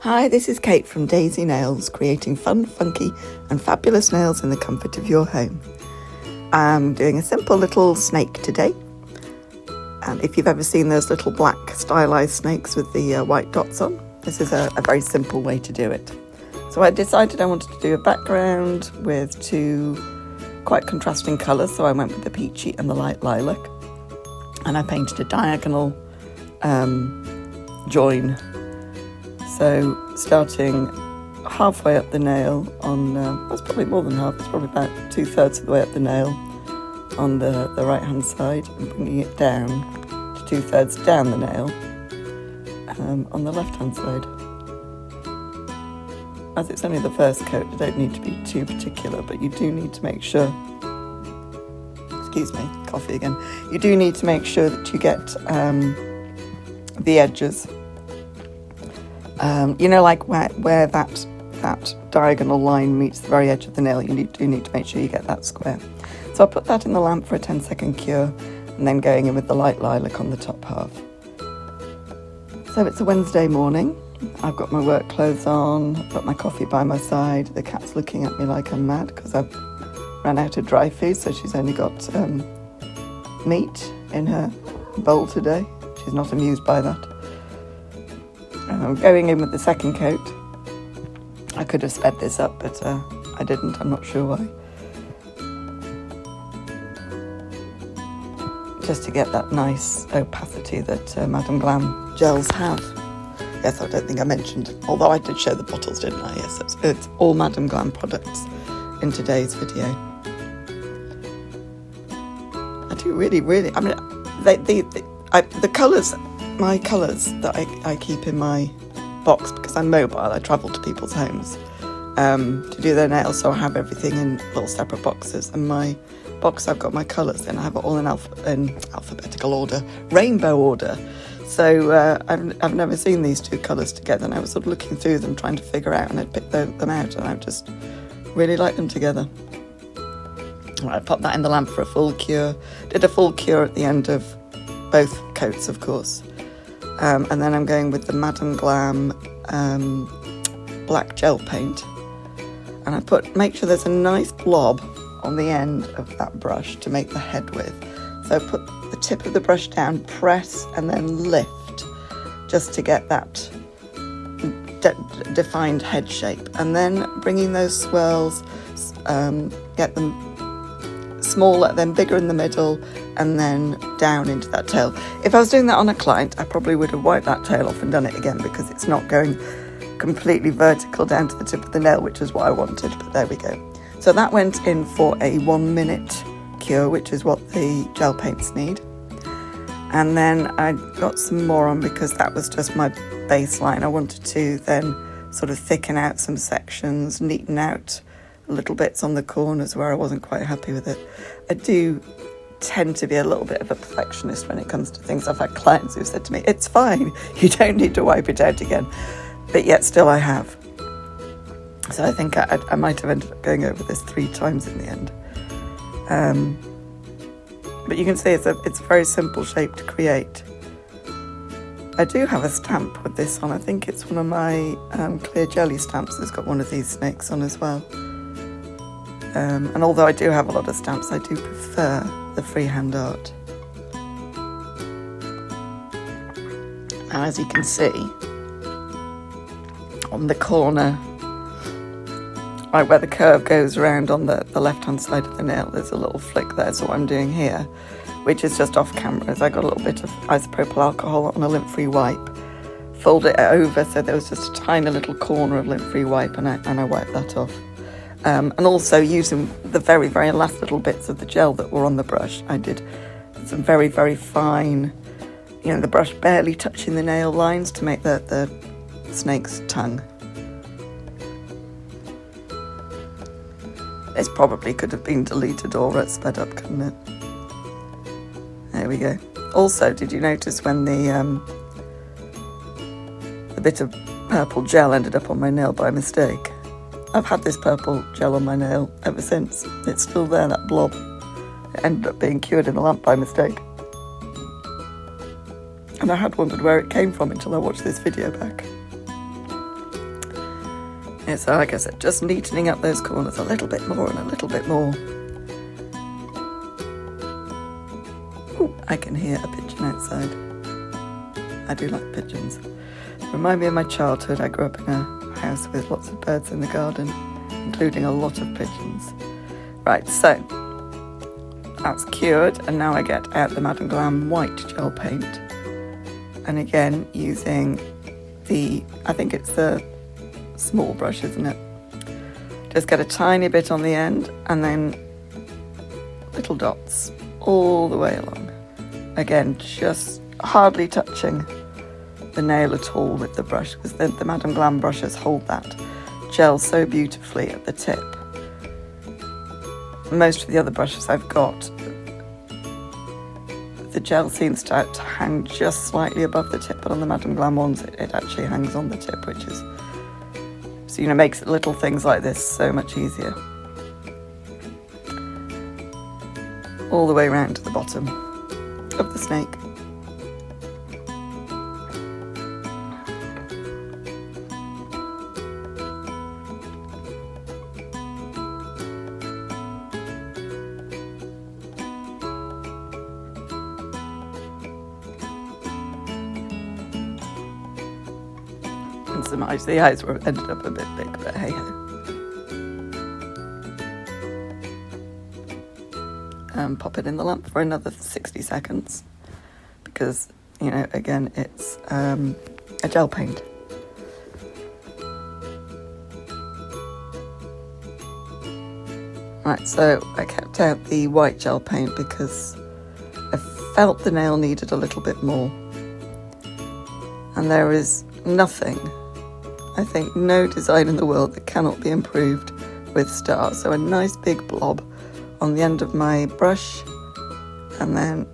Hi, this is Kate from Daisy Nails, creating fun, funky and fabulous nails in the comfort of your home. I'm doing a simple little snake today. And if you've ever seen those little black stylized snakes with the white dots on, this is a very simple way to do it. So I decided I wanted to do a background with two quite contrasting colours, so I went with the Peachy and the light Lilac. And I painted a diagonal join. So starting halfway up the nail on, that's probably more than half, it's probably about 2/3 of the way up the nail on the right hand side, and bringing it down to 2/3 down the nail on the left hand side. As it's only the first coat, you don't need to be too particular, but you do need to make sure, excuse me, coffee again, you do need to make sure that you get the edges. You know, like where that diagonal line meets the very edge of the nail, you do need to make sure you get that square. So I'll put that in the lamp for a 10-second cure, and then going in with the light Lilac on the top half. So it's a Wednesday morning. I've got my work clothes on, I've got my coffee by my side. The cat's looking at me like I'm mad because I've ran out of dry food, so she's only got meat in her bowl today. She's not amused by that. I'm going in with the second coat. I could have sped this up, but I didn't. I'm not sure why. Just to get that nice opacity that Madam Glam gels have. Yes, I don't think I mentioned, although I did show the bottles, didn't I? Yes, it's all Madam Glam products in today's video. I do really, I mean, the colours, my colours that I keep in my box, because I'm mobile, I travel to people's homes to do their nails, so I have everything in little separate boxes. And my box, I've got my colours in. I have it all in alphabetical order, rainbow order. So I've never seen these two colours together, and I was sort of looking through them, trying to figure out, and I'd picked them out, and I just really like them together. I popped that in the lamp for a full cure. Did a full cure at the end of both coats, of course. And then I'm going with the Madam Glam black gel paint. And I make sure there's a nice blob on the end of that brush to make the head with. So I put the tip of the brush down, press, and then lift, just to get that defined head shape. And then bringing those swirls, get them smaller, then bigger in the middle, and then down into that tail. If I was doing that on a client, I probably would have wiped that tail off and done it again, because it's not going completely vertical down to the tip of the nail, which is what I wanted, but there we go. So that went in for a 1 minute cure, which is what the gel paints need. And then I got some more on because that was just my baseline. I wanted to then sort of thicken out some sections, neaten out little bits on the corners where I wasn't quite happy with it. I do tend to be a little bit of a perfectionist when it comes to things. I've had clients who've said to me, it's fine, you don't need to wipe it out again. But yet still I have. So I think I might have ended up going over this 3 times in the end. But you can see it's a very simple shape to create. I do have a stamp with this on. I think it's one of my clear jelly stamps that's got one of these snakes on as well. And although I do have a lot of stamps, I do prefer the freehand art. And as you can see, on the corner, right where the curve goes around on the left-hand side of the nail, there's a little flick there. So what I'm doing here, which is just off camera, is I got a little bit of isopropyl alcohol on a lint-free wipe, fold it over so there was just a tiny little corner of lint-free wipe, and I wiped that off. And also using the very, very last little bits of the gel that were on the brush, I did some very, very fine, the brush barely touching the nail lines to make the snake's tongue. This probably could have been deleted or sped up, couldn't it? There we go. Also, did you notice when the bit of purple gel ended up on my nail by mistake? I've had this purple gel on my nail ever since. It's still there, that blob. It ended up being cured in a lamp by mistake. And I had wondered where it came from until I watched this video back. Yeah, so like I said, just neatening up those corners a little bit more and a little bit more. Ooh, I can hear a pigeon outside. I do like pigeons. Remind me of my childhood. I grew up in a house with lots of birds in the garden, including a lot of pigeons. Right, so that's cured, and now I get out the Madam Glam white gel paint. And again, using I think it's the small brush, isn't it? Just get a tiny bit on the end, and then little dots all the way along. Again, just hardly touching the nail at all with the brush, because the Madam Glam brushes hold that gel so beautifully at the tip. Most of the other brushes I've got, the gel seems to hang just slightly above the tip, but on the Madam Glam ones it actually hangs on the tip, which is, so makes little things like this so much easier. All the way around to the bottom of the snake. And some eyes. The eyes were ended up a bit big, but hey ho. Pop it in the lamp for another 60 seconds because, again, it's a gel paint. Right, so I kept out the white gel paint because I felt the nail needed a little bit more. And there is nothing, I think no design in the world that cannot be improved with stars. So a nice big blob on the end of my brush, and then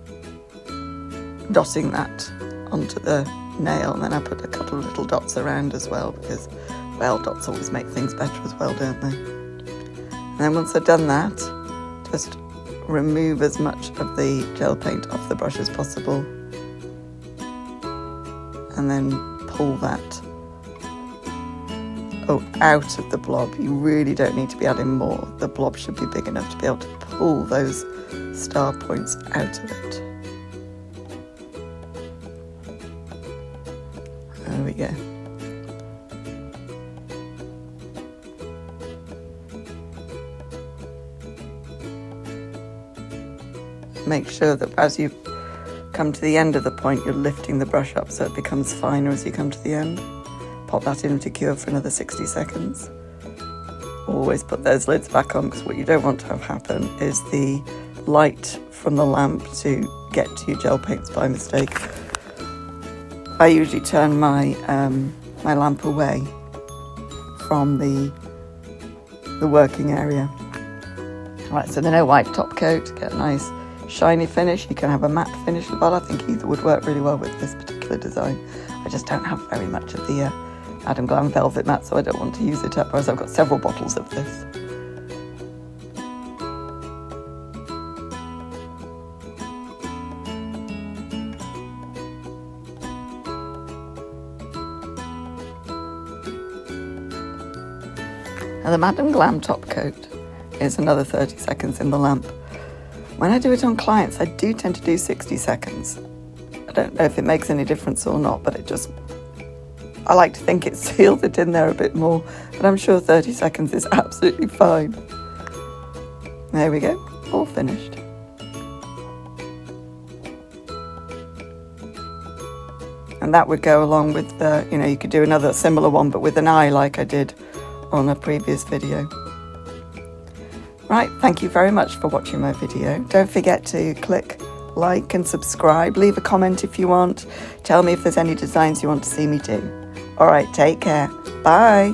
dotting that onto the nail, and then I put a couple of little dots around as well because, well, dots always make things better as well, don't they? And then once I've done that, just remove as much of the gel paint off the brush as possible, and then pull that out of the blob. You really don't need to be adding more. The blob should be big enough to be able to pull those star points out of it. There we go. Make sure that as you come to the end of the point, you're lifting the brush up so it becomes finer as you come to the end. Pop that in to cure for another 60 seconds. Always put those lids back on, because what you don't want to have happen is the light from the lamp to get to your gel paints by mistake. I usually turn my my lamp away from the working area. Right, so then a white top coat, get a nice shiny finish. You can have a matte finish as well. I think either would work really well with this particular design. I just don't have very much of the Madam Glam Velvet Matte, so I don't want to use it up, whereas I've got several bottles of this. Now the Madam Glam top coat is another 30 seconds in the lamp. When I do it on clients, I do tend to do 60 seconds. I don't know if it makes any difference or not, but I like to think it seals it in there a bit more, but I'm sure 30 seconds is absolutely fine. There we go, all finished. And that would go along with the, you could do another similar one, but with an eye like I did on a previous video. Right, thank you very much for watching my video. Don't forget to click like and subscribe. Leave a comment if you want. Tell me if there's any designs you want to see me do. All right, take care. Bye.